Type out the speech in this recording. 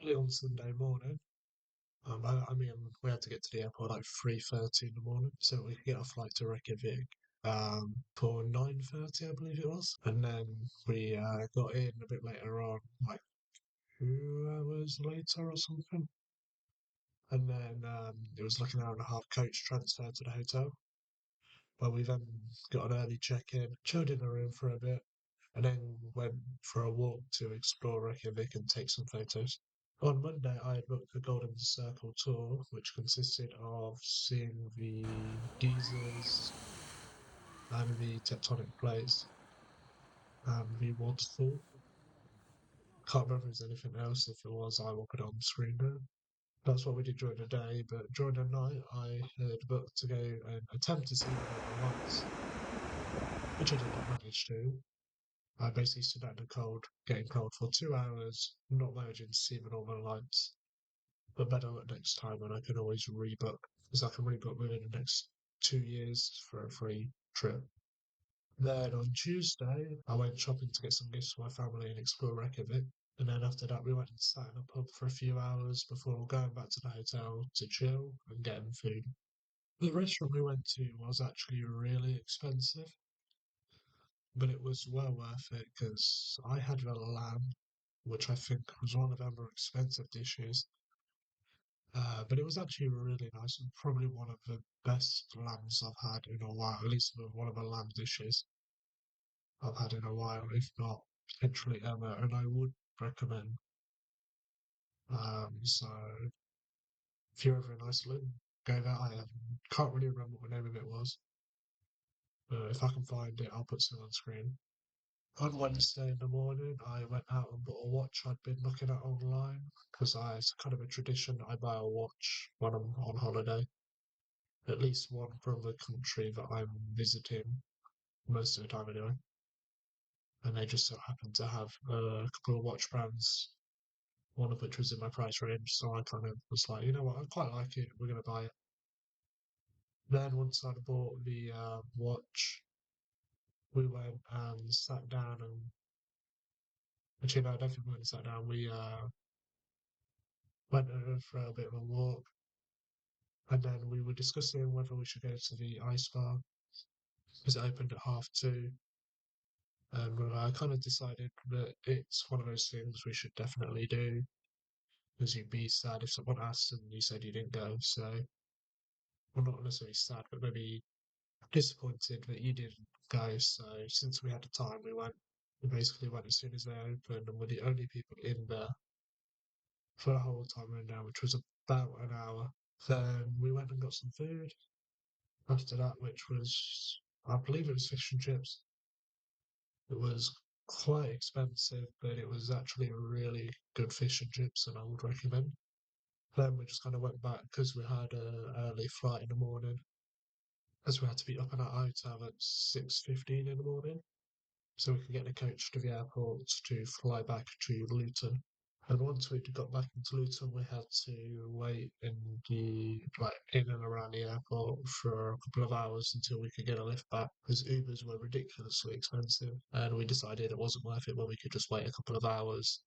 Early on Sunday morning. I mean, we had to get to the airport like 3:30 in the morning, so we could get our flight to Reykjavik for 9:30, I believe it was. And then we got in a bit later on, like 2 hours later or something. And then it was like an hour and a half coach transfer to the hotel. But we then got an early check-in, chilled in the room for a bit, and then went for a walk to explore Reykjavik and take some photos. On Monday, I had booked the Golden Circle tour, which consisted of seeing the geysers and the tectonic plates and the waterfall. Can't remember if there's anything else. If it was, I will put it on the screen now. That's what we did during the day, but during the night, I had booked to go and attempt to see the Northern Lights, which I did not manage to. I basically stood out in the cold, getting cold for 2 hours, not managing to see the Northern Lights. But better luck next time, and I can always rebook because I can rebook within the next 2 years for a free trip. Then on Tuesday, I went shopping to get some gifts for my family and explore Reykjavik. And then after that, we went and sat in a pub for a few hours before going back to the hotel to chill and getting food. The restaurant we went to was actually really expensive, but it was well worth it because I had the lamb, which I think was one of our more expensive dishes. But it was actually really nice and probably one of the best lambs I've had in a while, at least one of the lamb dishes I've had in a while, if not potentially ever. And I would recommend. So if you're ever in Iceland, go there. I can't really remember what the name of it was, but if I can find it, I'll put something on screen. On Wednesday in the morning, I went out and bought a watch I'd been looking at online because it's kind of a tradition. I buy a watch when I'm on holiday, at least one from the country that I'm visiting most of the time anyway. And they just so happened to have a couple of watch brands, one of which was in my price range. So I kind of was like, you know what, I quite like it. We're going to buy it. Then once I'd bought the watch, we went and sat down and actually, no, I don't think we went and sat down. We went for a bit of a walk, and then we were discussing whether we should go to the ice bar because it opened at 2:30. And I kind of decided that it's one of those things we should definitely do because you'd be sad if someone asked and you said you didn't go. So, well, not necessarily sad, but maybe disappointed that you didn't go. So, since we had the time, we went. We basically went as soon as they opened, and we're the only people in there for the whole time we were in there, which was about an hour. Then we went and got some food after that, which was, I believe it was fish and chips. It was quite expensive, but it was actually a really good fish and chips, and I would recommend. Then we just kind of went back because we had an early flight in the morning, as we had to be up in our hotel at 6:15 in the morning, so we could get the coach to the airport to fly back to Luton. And once we got back into Luton, we had to wait in the in and around the airport for a couple of hours until we could get a lift back because Ubers were ridiculously expensive, and we decided it wasn't worth it when we could just wait a couple of hours